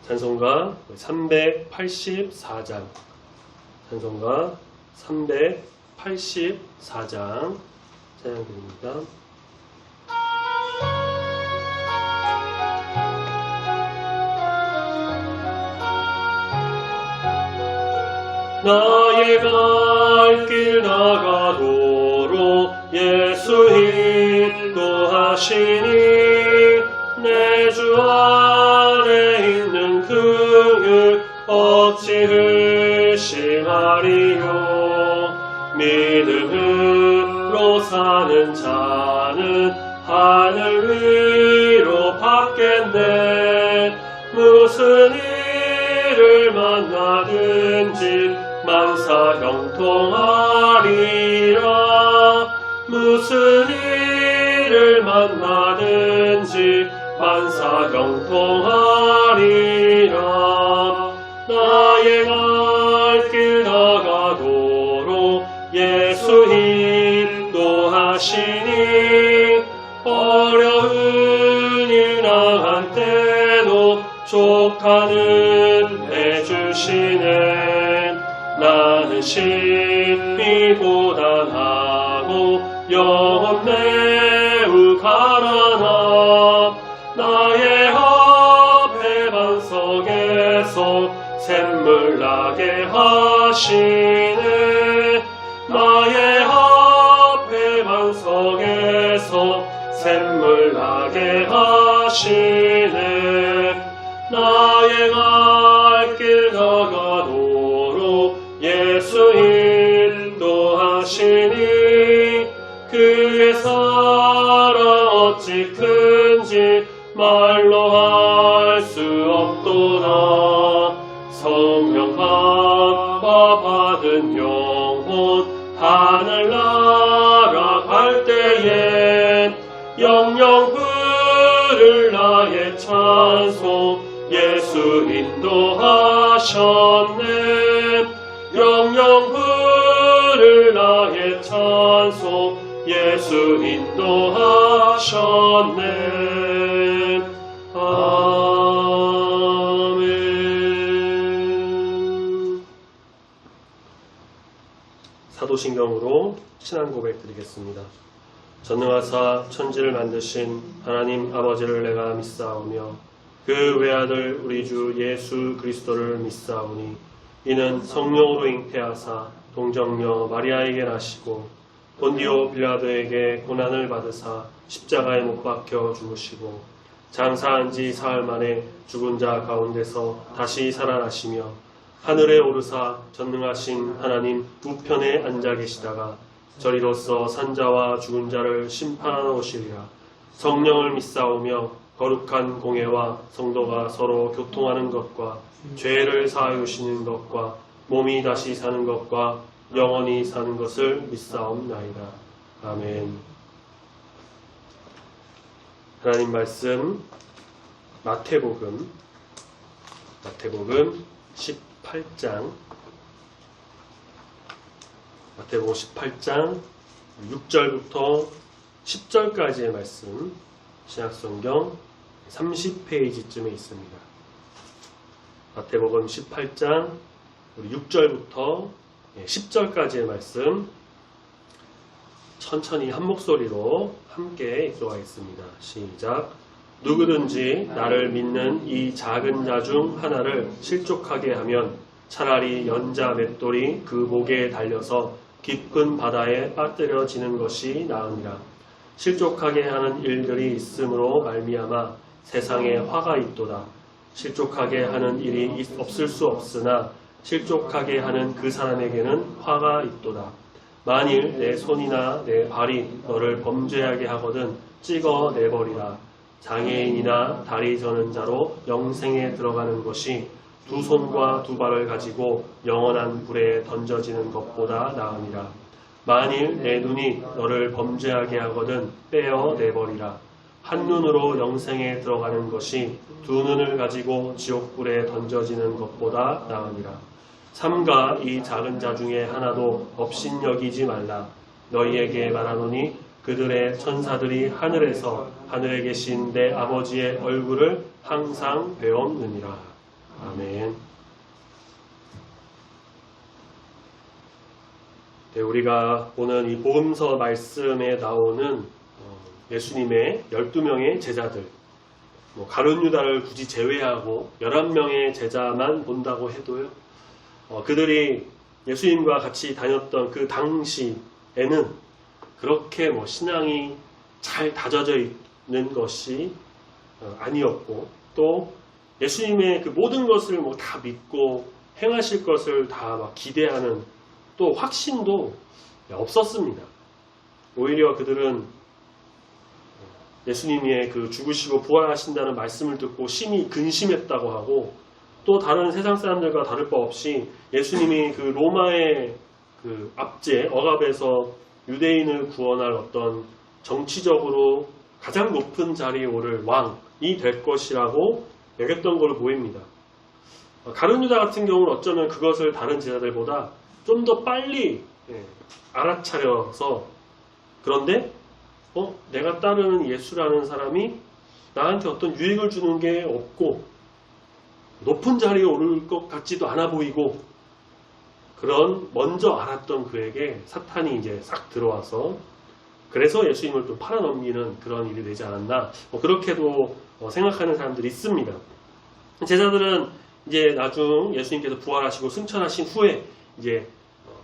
찬송가 384장, 찬송가 384장 찬양드립니다. 나의 갈 길 나가도록 예수 인도하시니 내 주 안에 있는 긍휼 어찌 의심하리요. 믿음으로 사는 자는 하늘 위로 받겠네. 무슨 일을 만나든지 만사 형통하리라. 무슨 일을 만나든지 만사 형통하리라. 나의 갈 길 나가도록 예수 인도하시니 어려운 일 당한 때도 족하는 해주시네. 나는 심히 고단하고 영혼 매우 가난하. 나의 앞에 반석에서 샘물 나게 하시네. 나의 앞에 반석에서 샘물 나게 하시네. 나의 갈 길 나가도록 예수 인도하시니 그의 사랑 어찌 큰지 말로 할 수 없도다. 성령 감화 받은 영혼 하늘나라 갈 때에 영영 부를 나의 찬송 예수 인도하셨네. 영영 부를 나의 찬송 예수 인도하셨네. 아멘. 사도신경으로 신앙 고백 드리겠습니다. 전능하사 천지를 만드신 하나님 아버지를 내가 믿사오며 그 외아들 우리 주 예수 그리스도를 믿사오니 이는 성령으로 잉태하사 동정녀 마리아에게 나시고 본디오 빌라도에게 고난을 받으사 십자가에 못 박혀 죽으시고 장사한 지 사흘 만에 죽은 자 가운데서 다시 살아나시며 하늘에 오르사 전능하신 하나님 우편에 앉아 계시다가 저리로서 산자와 죽은 자를 심판하러 오시리라. 성령을 믿사오며 거룩한 공회와 성도가 서로 교통하는 것과 죄를 사하여주시는 것과 몸이 다시 사는 것과 영원히 사는 것을 믿사옵나이다. 아멘. 하나님 말씀 마태복음 18장 마태복음 18장 6절부터 10절까지의 말씀 신약성경 30페이지쯤에 있습니다. 마태복음 18장 6절부터 10절까지의 말씀 천천히 한 목소리로 함께 읽도록하겠습니다. 시작. 누구든지 나를 믿는 이 작은 자 중 하나를 실족하게 하면 차라리 연자 맷돌이 그 목에 달려서 깊은 바다에 빠뜨려지는 것이 나으니라. 실족하게 하는 일들이 있음으로 말미암아 세상에 화가 있도다. 실족하게 하는 일이 없을 수 없으나 실족하게 하는 그 사람에게는 화가 있도다. 만일 내 손이나 내 발이 너를 범죄하게 하거든 찍어내버리라. 장애인이나 다리 저는 자로 영생에 들어가는 것이 두 손과 두 발을 가지고 영원한 불에 던져지는 것보다 나으니라. 만일 내 눈이 너를 범죄하게 하거든 빼어내버리라. 한 눈으로 영생에 들어가는 것이 두 눈을 가지고 지옥불에 던져지는 것보다 나으니라. 삼가 이 작은 자 중에 하나도 업신여기지 말라. 너희에게 말하노니 그들의 천사들이 하늘에서 하늘에 계신 내 아버지의 얼굴을 항상 배웠느니라. 아멘. 네, 우리가 보는 이 복음서 말씀에 나오는 예수님의 12명의 제자들, 가룟 유다를 굳이 제외하고 11명의 제자만 본다고 해도요, 그들이 예수님과 같이 다녔던 그 당시에는 그렇게 신앙이 잘 다져져 있는 것이 아니었고, 또 예수님의 그 모든 것을 다 믿고 행하실 것을 다 막 기대하는 또 확신도 없었습니다. 오히려 그들은 예수님의 그 죽으시고 부활하신다는 말씀을 듣고 심히 근심했다고 하고, 또 다른 세상 사람들과 다를 바 없이 예수님이 그 로마의 그 압제, 억압에서 유대인을 구원할 어떤 정치적으로 가장 높은 자리에 오를 왕이 될 것이라고 여겼던 걸로 보입니다. 가룟 유다 같은 경우는 어쩌면 그것을 다른 제자들보다 좀 더 빨리 알아차려서, 그런데 내가 따르는 예수라는 사람이 나한테 어떤 유익을 주는 게 없고 높은 자리에 오를 것 같지도 않아 보이고, 그런 먼저 알았던 그에게 사탄이 이제 싹 들어와서 그래서 예수님을 좀 팔아넘기는 그런 일이 되지 않았나, 그렇게도 생각하는 사람들이 있습니다. 제자들은 이제 나중 예수님께서 부활하시고 승천하신 후에 이제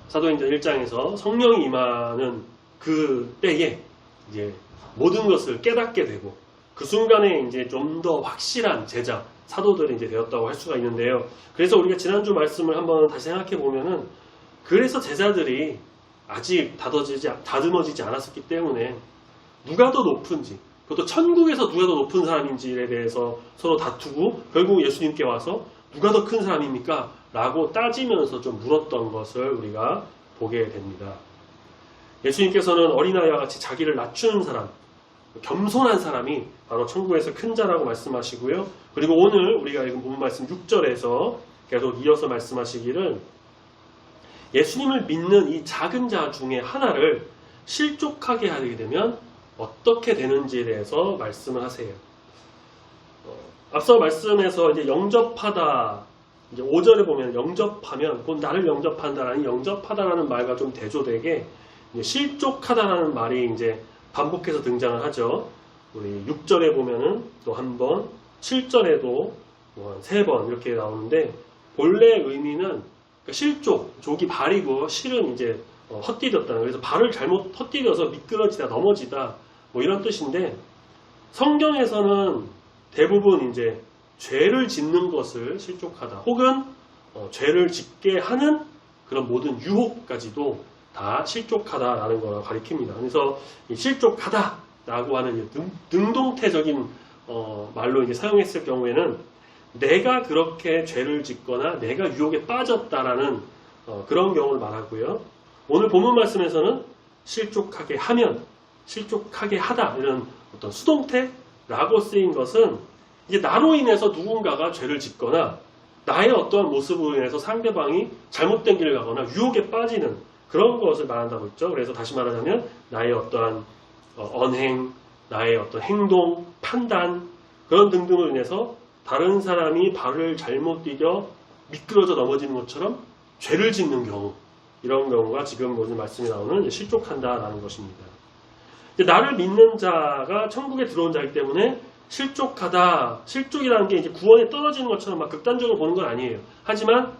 사도행전 1장에서 성령이 임하는 그 때에 이제 모든 것을 깨닫게 되고, 그 순간에 이제 좀 더 확실한 제자, 사도들이 이제 되었다고 할 수가 있는데요. 그래서 우리가 지난주 말씀을 한번 다시 생각해 보면은, 그래서 제자들이 아직 다듬어지지 않았었기 때문에 누가 더 높은지, 그것도 천국에서 누가 더 높은 사람인지에 대해서 서로 다투고 결국 예수님께 와서 누가 더 큰 사람입니까? 라고 따지면서 좀 물었던 것을 우리가 보게 됩니다. 예수님께서는 어린아이와 같이 자기를 낮추는 사람, 겸손한 사람이 바로 천국에서 큰 자라고 말씀하시고요. 그리고 오늘 우리가 읽은 본문 말씀 6절에서 계속 이어서 말씀하시기를, 예수님을 믿는 이 작은 자 중에 하나를 실족하게 하게 되면 어떻게 되는지에 대해서 말씀을 하세요. 앞서 말씀에서 이제 영접하다, 이제 5절에 보면 영접하면 곧 나를 영접한다라는 영접하다라는 말과 좀 대조되게 실족하다라는 말이 이제 반복해서 등장을 하죠. 우리 6절에 보면은 또 한 번, 7절에도 한 3번 이렇게 나오는데, 본래 의미는 실족, 족이 발이고 실은 이제 헛디뎠다는, 그래서 발을 잘못 헛디뎌서 미끄러지다, 넘어지다, 이런 뜻인데, 성경에서는 대부분 이제 죄를 짓는 것을 실족하다, 혹은 죄를 짓게 하는 그런 모든 유혹까지도 다 실족하다라는 거라고 가리킵니다. 그래서 이 실족하다라고 하는 능동태적인 말로 이제 사용했을 경우에는 내가 그렇게 죄를 짓거나 내가 유혹에 빠졌다라는 그런 경우를 말하고요. 오늘 본문 말씀에서는 실족하게 하면, 실족하게 하다, 이런 어떤 수동태라고 쓰인 것은 이제 나로 인해서 누군가가 죄를 짓거나 나의 어떠한 모습으로 인해서 상대방이 잘못된 길을 가거나 유혹에 빠지는 그런 것을 말한다고 했죠. 그래서 다시 말하자면 나의 어떠한 언행, 나의 어떤 행동, 판단, 그런 등등으로 인해서 다른 사람이 발을 잘못 디뎌 미끄러져 넘어지는 것처럼 죄를 짓는 경우, 이런 경우가 지금 오늘 말씀에 나오는 실족한다라는 것입니다. 나를 믿는 자가 천국에 들어온 자이기 때문에 실족하다, 실족이라는 게 이제 구원에 떨어지는 것처럼 막 극단적으로 보는 건 아니에요. 하지만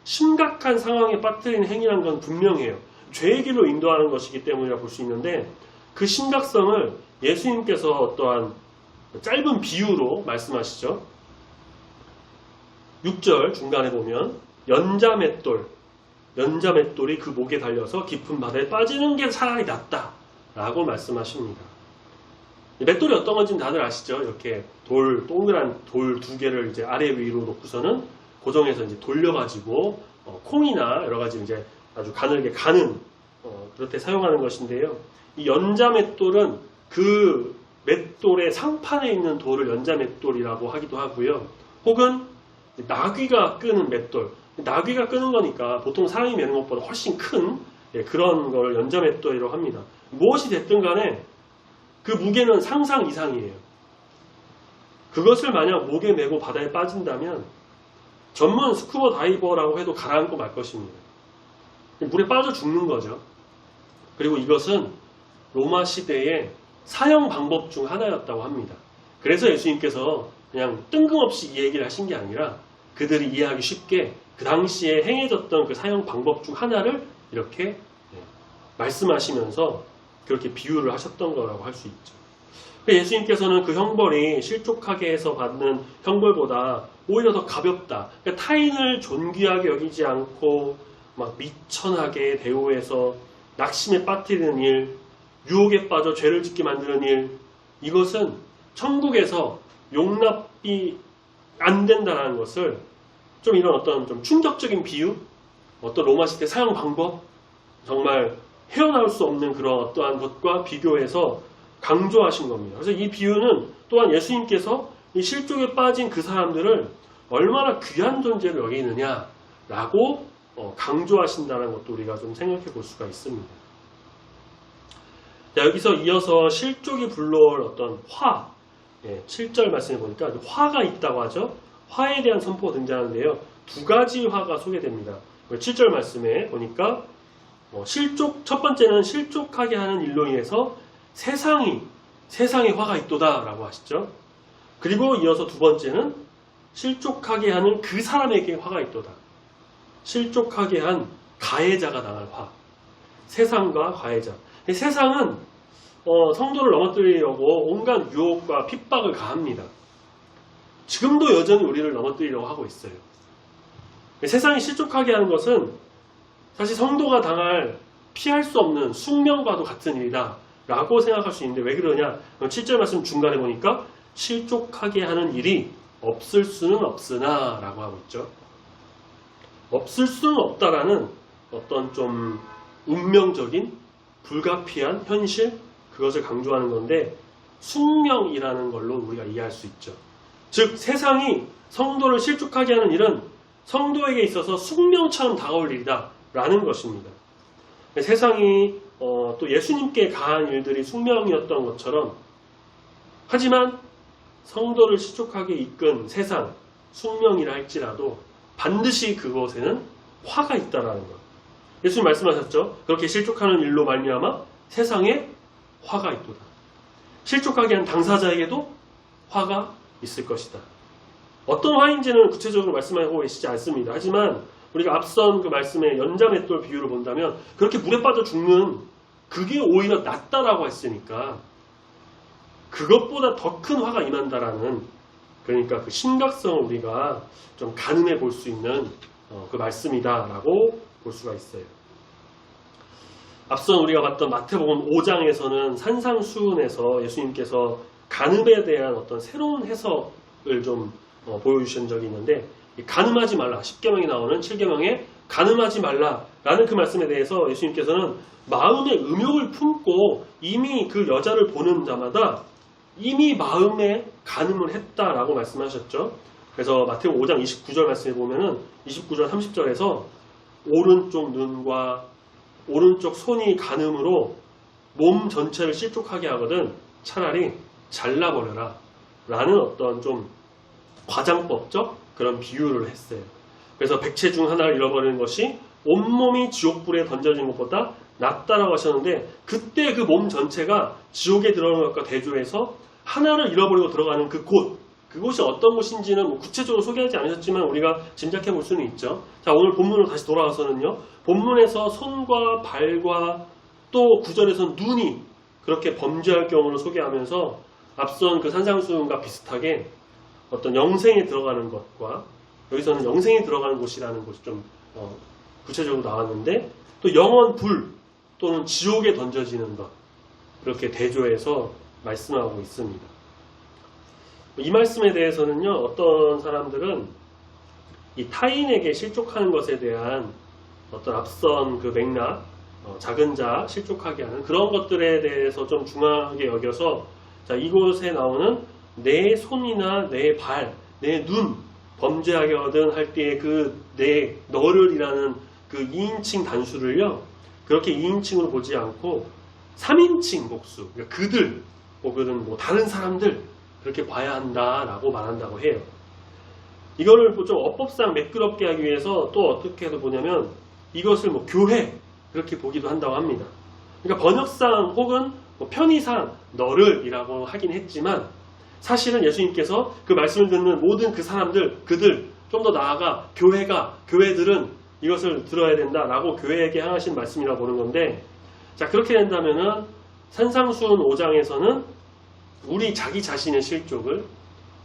심각한 상황에 빠뜨리는 행위라는 건 분명해요. 죄의 길로 인도하는 것이기 때문이라 볼 수 있는데, 그 심각성을 예수님께서 어떠한 짧은 비유로 말씀하시죠. 6절 중간에 보면 연자맷돌이 그 목에 달려서 깊은 바다에 빠지는 게 차라리 낫다 라고 말씀하십니다. 맷돌이 어떤 건지는 다들 아시죠? 이렇게 동그란 돌 2개를 이제 아래 위로 놓고서는 고정해서 이제 돌려가지고 콩이나 여러 가지 이제 아주 가늘게 가는 그럴 때 사용하는 것인데요. 이 연자맷돌은 그 맷돌의 상판에 있는 돌을 연자맷돌이라고 하기도 하고요. 혹은 나귀가 끄는 맷돌, 나귀가 끄는 거니까 보통 사람이 매는 것보다 훨씬 큰 그런 걸 연자맷돌이라고 합니다. 무엇이 됐든 간에 그 무게는 상상 이상이에요. 그것을 만약 목에 메고 바다에 빠진다면 전문 스쿠버 다이버라고 해도 가라앉고 말 것입니다. 물에 빠져 죽는 거죠. 그리고 이것은 로마 시대의 사형 방법 중 하나였다고 합니다. 그래서 예수님께서 그냥 뜬금없이 이 얘기를 하신 게 아니라 그들이 이해하기 쉽게 그 당시에 행해졌던 그 사형 방법 중 하나를 이렇게 말씀하시면서 그렇게 비유를 하셨던 거라고 할 수 있죠. 예수님께서는 그 형벌이 실족하게 해서 받는 형벌보다 오히려 더 가볍다. 그러니까 타인을 존귀하게 여기지 않고 막 미천하게 대우해서 낙심에 빠뜨리는 일, 유혹에 빠져 죄를 짓게 만드는 일, 이것은 천국에서 용납이 안 된다는 것을 좀 이런 어떤 좀 충격적인 비유, 어떤 로마 시대 사형 방법, 정말 헤어나올 수 없는 그런 어떠한 것과 비교해서 강조하신 겁니다. 그래서 이 비유는 또한 예수님께서 이 실족에 빠진 그 사람들을 얼마나 귀한 존재로 여기느냐라고 강조하신다는 것도 우리가 좀 생각해 볼 수가 있습니다. 자, 여기서 이어서 실족이 불러올 어떤 화, 7절 말씀해 보니까 화가 있다고 하죠. 화에 대한 선포가 등장하는데요. 두 가지 화가 소개됩니다. 7절 말씀에 보니까 첫 번째는 실족하게 하는 일로 인해서 세상에 화가 있도다 라고 하시죠. 그리고 이어서 두 번째는 실족하게 하는 그 사람에게 화가 있도다. 실족하게 한 가해자가 당할 화. 세상과 가해자. 세상은 성도를 넘어뜨리려고 온갖 유혹과 핍박을 가합니다. 지금도 여전히 우리를 넘어뜨리려고 하고 있어요. 세상이 실족하게 하는 것은 사실 성도가 피할 수 없는 숙명과도 같은 일이다 라고 생각할 수 있는데 왜 그러냐? 7절 말씀 중간에 보니까 실족하게 하는 일이 없을 수는 없으나 라고 하고 있죠. 없을 수는 없다라는 어떤 좀 운명적인 불가피한 현실, 그것을 강조하는 건데 숙명이라는 걸로 우리가 이해할 수 있죠. 즉 세상이 성도를 실족하게 하는 일은 성도에게 있어서 숙명처럼 다가올 일이다 라는 것입니다. 세상이 또 예수님께 가한 일들이 숙명이었던 것처럼, 하지만 성도를 실족하게 이끈 세상, 숙명이라 할지라도 반드시 그곳에는 화가 있다라는 것. 예수님 말씀하셨죠. 그렇게 실족하는 일로 말미암아 세상에 화가 있도다. 실족하게 한 당사자에게도 화가 있을 것이다. 어떤 화인지는 구체적으로 말씀하고 계시지 않습니다. 하지만 우리가 앞선 그 말씀의 연자맷돌 비유를 본다면 그렇게 물에 빠져 죽는 그게 오히려 낫다라고 했으니까 그것보다 더 큰 화가 임한다라는, 그러니까 그 심각성을 우리가 좀 가늠해 볼 수 있는 그 말씀이다라고 볼 수가 있어요. 앞선 우리가 봤던 마태복음 5장에서는 산상수훈에서 예수님께서 간음에 대한 어떤 새로운 해석을 좀 보여주신 적이 있는데, 간음하지 말라, 10계명이 나오는 7계명에 간음하지 말라라는 그 말씀에 대해서 예수님께서는 마음의 음욕을 품고 이미 그 여자를 보는 자마다 이미 마음에 간음을 했다라고 말씀하셨죠. 그래서 마태복음 5장 29절 말씀에 보면은 29절 30절에서 오른쪽 눈과 오른쪽 손이 간음으로 몸 전체를 실족하게 하거든 차라리 잘라버려라 라는 어떤 좀 과장법적 그런 비유를 했어요. 그래서 백체 중 하나를 잃어버리는 것이 온몸이 지옥불에 던져진 것보다 낫다라고 하셨는데, 그때 그 몸 전체가 지옥에 들어가는 것과 대조해서 하나를 잃어버리고 들어가는 그곳이 어떤 곳인지는 구체적으로 소개하지 않으셨지만 우리가 짐작해 볼 수는 있죠. 자, 오늘 본문으로 다시 돌아와서는요, 본문에서 손과 발과 또 9절에서 눈이 그렇게 범죄할 경우를 소개하면서 앞선 그 산상수훈과 비슷하게 어떤 영생에 들어가는 것과, 여기서는 영생에 들어가는 곳이라는 곳이 좀 구체적으로 나왔는데, 또 영원 불 또는 지옥에 던져지는 것, 그렇게 대조해서 말씀하고 있습니다. 이 말씀에 대해서는요, 어떤 사람들은 이 타인에게 실족하는 것에 대한 어떤 앞선 그 맥락, 작은 자 실족하게 하는 그런 것들에 대해서 좀 중요하게 여겨서, 자, 이곳에 나오는 내 손이나 내 발, 내 눈 범죄하게 하든 할 때의 그 내 너를이라는 그 2인칭 단수를요, 그렇게 2인칭으로 보지 않고 3인칭 복수, 그러니까 그들 혹은 뭐 다른 사람들, 그렇게 봐야 한다라고 말한다고 해요. 이거를 좀 어법상 매끄럽게 하기 위해서 또 어떻게 해서 보냐면 이것을 뭐 교회 그렇게 보기도 한다고 합니다. 그러니까 번역상 혹은 뭐 편의상 너를 이라고 하긴 했지만 사실은 예수님께서 그 말씀을 듣는 모든 그 사람들, 그들, 좀 더 나아가 교회들은 이것을 들어야 된다라고 교회에게 향하신 말씀이라고 보는 건데, 자, 그렇게 된다면은 산상수훈 5장에서는 우리 자기 자신의 실족을,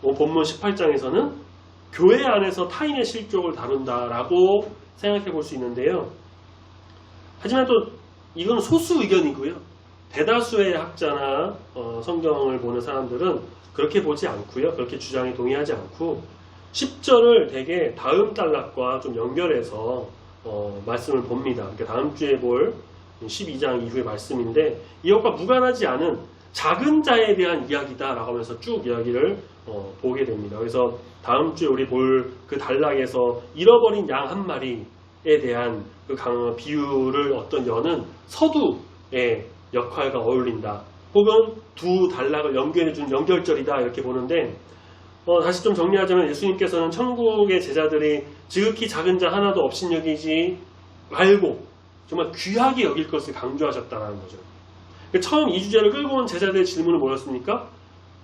본문 18장에서는 교회 안에서 타인의 실족을 다룬다라고 생각해 볼 수 있는데요. 하지만 또 이건 소수 의견이고요. 대다수의 학자나 성경을 보는 사람들은 그렇게 보지 않고요. 그렇게 주장에 동의하지 않고 10절을 되게 다음 단락과 좀 연결해서 말씀을 봅니다. 그러니까 다음 주에 볼 12장 이후의 말씀인데 이것과 무관하지 않은 작은 자에 대한 이야기다라고 하면서 쭉 이야기를 보게 됩니다. 그래서 다음 주에 우리 볼 그 단락에서 잃어버린 양 한 마리에 대한 그 비유를 어떤 여는 서두의 역할과 어울린다. 혹은 두 단락을 연결해준 연결절이다 이렇게 보는데 다시 좀 정리하자면 예수님께서는 천국의 제자들이 지극히 작은 자 하나도 업신여기지 말고 정말 귀하게 여길 것을 강조하셨다는 거죠. 처음 이 주제를 끌고 온 제자들의 질문은 뭐였습니까?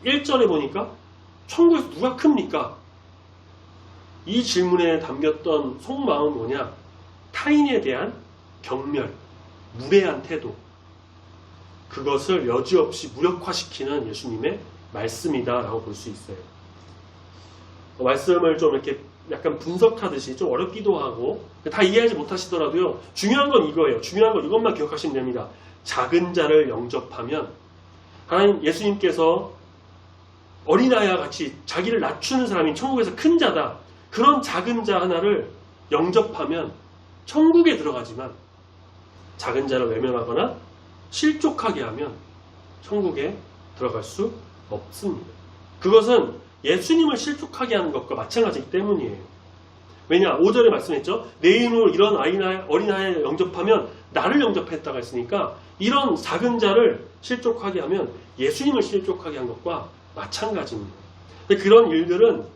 1절에 보니까 천국에서 누가 큽니까? 이 질문에 담겼던 속마음은 뭐냐? 타인에 대한 경멸, 무례한 태도, 그것을 여지없이 무력화시키는 예수님의 말씀이다라고 볼 수 있어요. 말씀을 좀 이렇게 약간 분석하듯이 좀 어렵기도 하고 다 이해하지 못하시더라도요. 중요한 건 이거예요. 중요한 건 이것만 기억하시면 됩니다. 작은 자를 영접하면 하나님 예수님께서 어린아이와 같이 자기를 낮추는 사람이 천국에서 큰 자다. 그런 작은 자 하나를 영접하면 천국에 들어가지만 작은 자를 외면하거나 실족하게 하면 천국에 들어갈 수 없습니다. 그것은 예수님을 실족하게 하는 것과 마찬가지이기 때문이에요. 왜냐? 5절에 말씀했죠. 내 이름으로 이런 어린아이를 영접하면 나를 영접했다고 했으니까 이런 작은 자를 실족하게 하면 예수님을 실족하게 한 것과 마찬가지입니다. 그런 일들은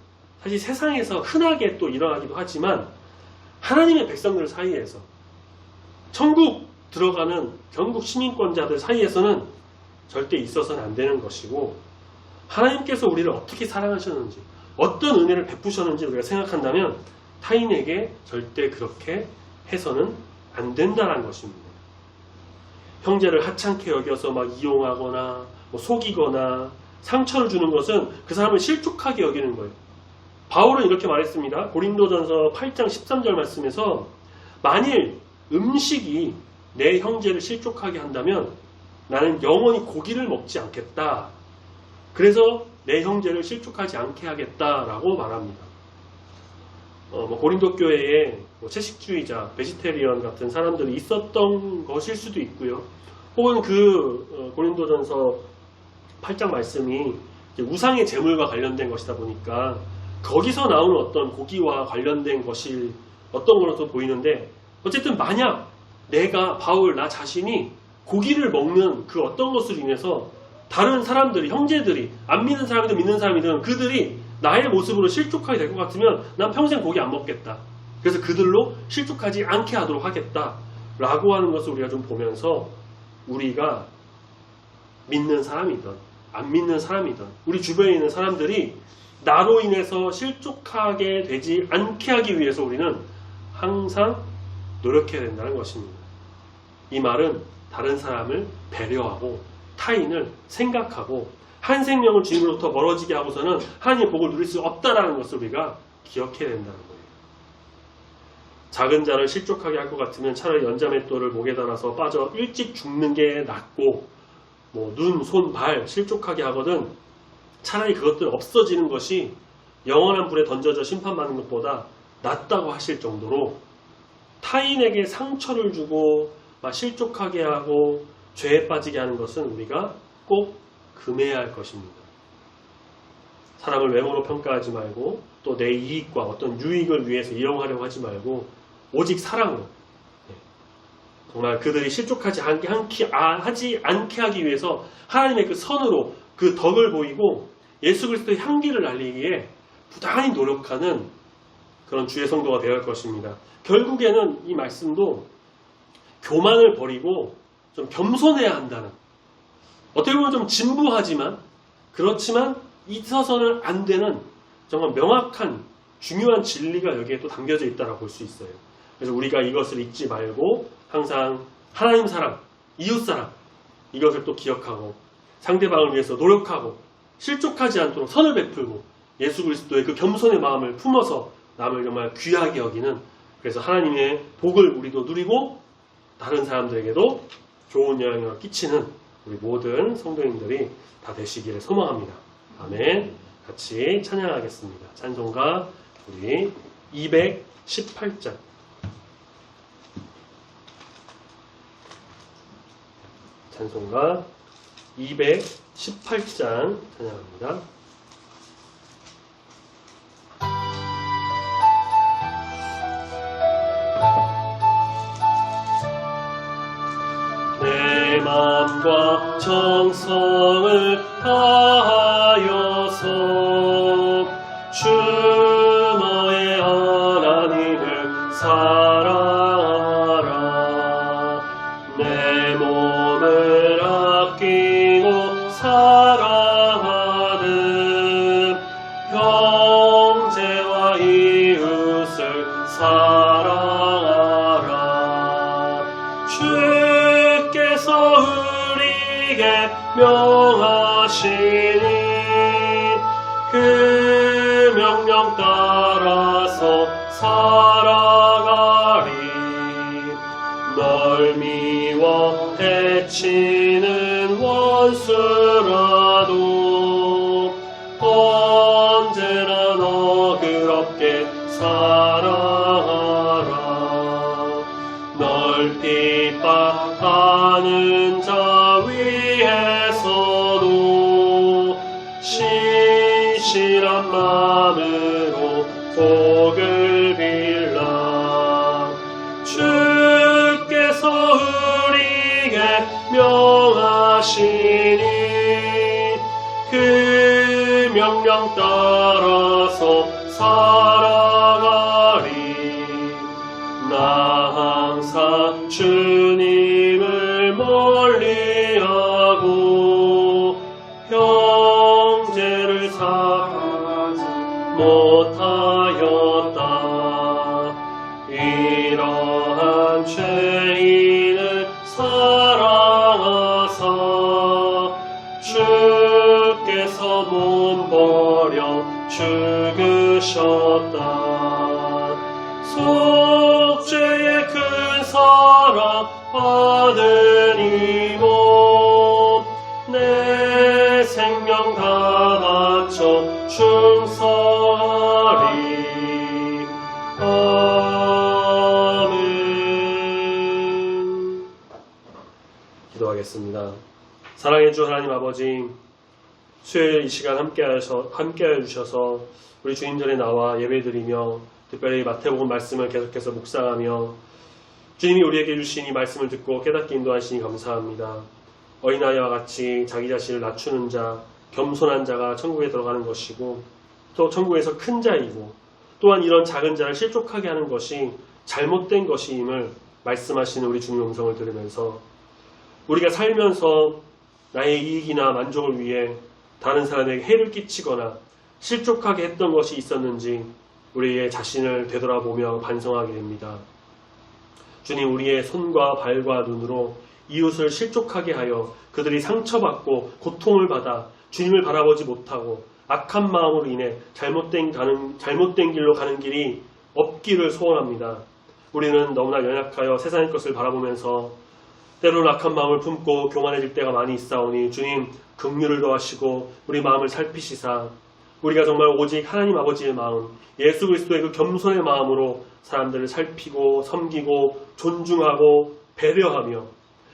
사실 세상에서 흔하게 또 일어나기도 하지만 하나님의 백성들 사이에서 천국 들어가는 전국 시민권자들 사이에서는 절대 있어서는 안 되는 것이고 하나님께서 우리를 어떻게 사랑하셨는지 어떤 은혜를 베푸셨는지 우리가 생각한다면 타인에게 절대 그렇게 해서는 안 된다는 것입니다. 형제를 하찮게 여겨서 막 이용하거나 속이거나 상처를 주는 것은 그 사람을 실족하게 여기는 거예요. 바울은 이렇게 말했습니다. 고린도전서 8장 13절 말씀에서 만일 음식이 내 형제를 실족하게 한다면 나는 영원히 고기를 먹지 않겠다. 그래서 내 형제를 실족하지 않게 하겠다라고 말합니다. 고린도 교회에 채식주의자, 베지테리언 같은 사람들이 있었던 것일 수도 있고요. 혹은 고린도전서 8장 말씀이 우상의 제물과 관련된 것이다 보니까 거기서 나오는 어떤 고기와 관련된 것이 어떤 걸로 보이는데 어쨌든 만약 내가 나 자신이 고기를 먹는 그 어떤 것으로 인해서 다른 사람들이 형제들이 안 믿는 사람이든 믿는 사람이든 그들이 나의 모습으로 실족하게 될 것 같으면 난 평생 고기 안 먹겠다. 그래서 그들로 실족하지 않게 하도록 하겠다 라고 하는 것을 우리가 좀 보면서 우리가 믿는 사람이든 안 믿는 사람이든 우리 주변에 있는 사람들이 나로 인해서 실족하게 되지 않게 하기 위해서 우리는 항상 노력해야 된다는 것입니다. 이 말은 다른 사람을 배려하고 타인을 생각하고 한 생명을 주님으로부터 멀어지게 하고서는 하나님의 복을 누릴 수 없다는 것을 우리가 기억해야 된다는 거예요. 작은 자를 실족하게 할 것 같으면 차라리 연자맷돌을 목에 달아서 빠져 일찍 죽는 게 낫고 눈, 손, 발 실족하게 하거든 차라리 그것들 없어지는 것이 영원한 불에 던져져 심판받는 것보다 낫다고 하실 정도로 타인에게 상처를 주고 실족하게 하고 죄에 빠지게 하는 것은 우리가 꼭 금해야 할 것입니다. 사람을 외모로 평가하지 말고 또 내 이익과 어떤 유익을 위해서 이용하려고 하지 말고 오직 사랑으로 정말 그들이 실족하지 않게 하기 위해서 하나님의 그 선으로 그 덕을 보이고 예수 그리스도의 향기를 날리기에 부단히 노력하는 그런 주의 성도가 되어야 할 것입니다. 결국에는 이 말씀도 교만을 버리고 좀 겸손해야 한다는, 어떻게 보면 좀 진부하지만 그렇지만 있어서는 안 되는 정말 명확한 중요한 진리가 여기에 또 담겨져 있다고 볼 수 있어요. 그래서 우리가 이것을 잊지 말고 항상 하나님 사랑, 이웃 사랑, 이것을 또 기억하고 상대방을 위해서 노력하고 실족하지 않도록 선을 베풀고 예수 그리스도의 그 겸손의 마음을 품어서 남을 정말 귀하게 여기는, 그래서 하나님의 복을 우리도 누리고 다른 사람들에게도 좋은 영향을 끼치는 우리 모든 성도님들이 다 되시기를 소망합니다. 아멘. 같이 찬양하겠습니다. 찬송가 우리 218장. 찬송가 218장 찬양합니다. 내 마음과 정성을 다하여서 주 너의 하나님을 사랑하라. 내 몸을 아끼고 사랑하듯 형제와 이웃을 사랑하라. 주께서 우리에게 명하시니 그 명령 따라서 살아가리. 널 미워 해치는 원수라도 언제나 너그럽게 사랑하라. 널 핍박하는 자 위에서도 신실한 마음으로 복을 빌라. 주께서 우리에게 명하시니 그 명령 따라서 살아가리. 나 항상 주님을 멀리하고 형제를 사랑하지 못하였다. 이러한 죄인을 사랑하사 주께서 몸버려 죽으셨다. 속죄의 큰 사랑 받은 이 몸 내 생명 다 바쳐 충성하리. 아멘. 기도하겠습니다. 사랑의 주 하나님 아버지, 수요일 이 시간 함께하여 주셔서 우리 주님 전에 나와 예배드리며 특별히 마태복음 말씀을 계속해서 묵상하며 주님이 우리에게 주신 이 말씀을 듣고 깨닫게 인도하시니 감사합니다. 어린아이와 같이 자기 자신을 낮추는 자, 겸손한 자가 천국에 들어가는 것이고 또 천국에서 큰 자이고 또한 이런 작은 자를 실족하게 하는 것이 잘못된 것임을 말씀하시는 우리 주님의 음성을 들으면서 우리가 살면서 나의 이익이나 만족을 위해 다른 사람에게 해를 끼치거나 실족하게 했던 것이 있었는지 우리의 자신을 되돌아보며 반성하게 됩니다. 주님, 우리의 손과 발과 눈으로 이웃을 실족하게 하여 그들이 상처받고 고통을 받아 주님을 바라보지 못하고 악한 마음으로 인해 잘못된 길로 가는 길이 없기를 소원합니다. 우리는 너무나 연약하여 세상의 것을 바라보면서 때로는 악한 마음을 품고 교만해질 때가 많이 있사오니 주님, 긍휼을 더하시고 우리 마음을 살피시사 우리가 정말 오직 하나님 아버지의 마음, 예수 그리스도의 그 겸손의 마음으로 사람들을 살피고 섬기고 존중하고 배려하며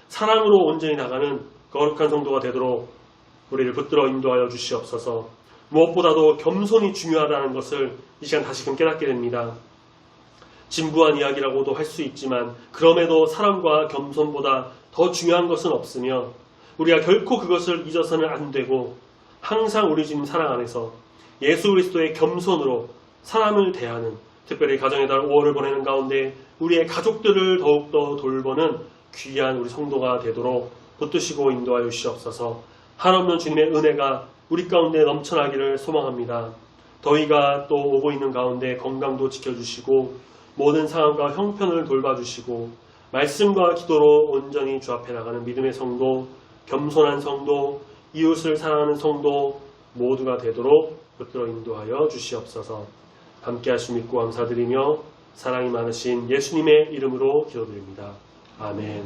사랑으로 온전히 나가는 거룩한 성도가 되도록 우리를 붙들어 인도하여 주시옵소서. 무엇보다도 겸손이 중요하다는 것을 이 시간 다시금 깨닫게 됩니다. 진부한 이야기라고도 할 수 있지만 그럼에도 사랑과 겸손보다 더 중요한 것은 없으며 우리가 결코 그것을 잊어서는 안 되고 항상 우리 주님 사랑 안에서 예수 그리스도의 겸손으로 사람을 대하는 특별히 가정의 달 5월을 보내는 가운데 우리의 가족들을 더욱더 돌보는 귀한 우리 성도가 되도록 붙드시고 인도하여 주시옵소서. 한없는 주님의 은혜가 우리 가운데 넘쳐나기를 소망합니다. 더위가 또 오고 있는 가운데 건강도 지켜주시고 모든 상황과 형편을 돌봐주시고 말씀과 기도로 온전히 주 앞에 나가는 믿음의 성도, 겸손한 성도, 이웃을 사랑하는 성도 모두가 되도록 붙들어 인도하여 주시옵소서. 함께 하심 믿고 감사드리며 사랑이 많으신 예수님의 이름으로 기도드립니다. 아멘.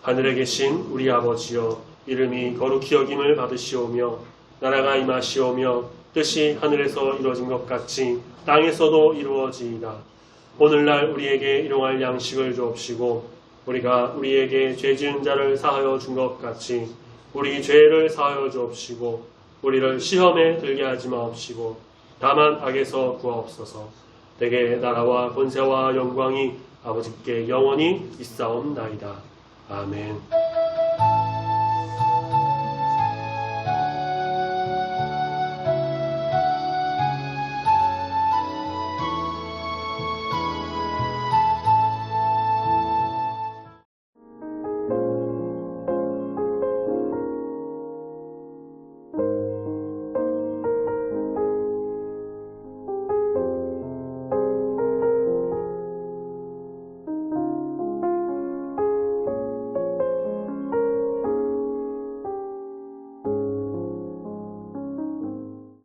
하늘에 계신 우리 아버지여, 이름이 거룩히 여김을 받으시오며 나라가 임하시오며 뜻이 하늘에서 이루어진 것 같이 땅에서도 이루어지이다. 오늘날 우리에게 일용할 양식을 주옵시고 우리가 우리에게 죄 지은 자를 사하여 준 것 같이 우리 죄를 사하여 주옵시고 우리를 시험에 들게 하지 마옵시고 다만 악에서 구하옵소서. 내게 나라와 권세와 영광이 아버지께 영원히 있사옵나이다. 아멘.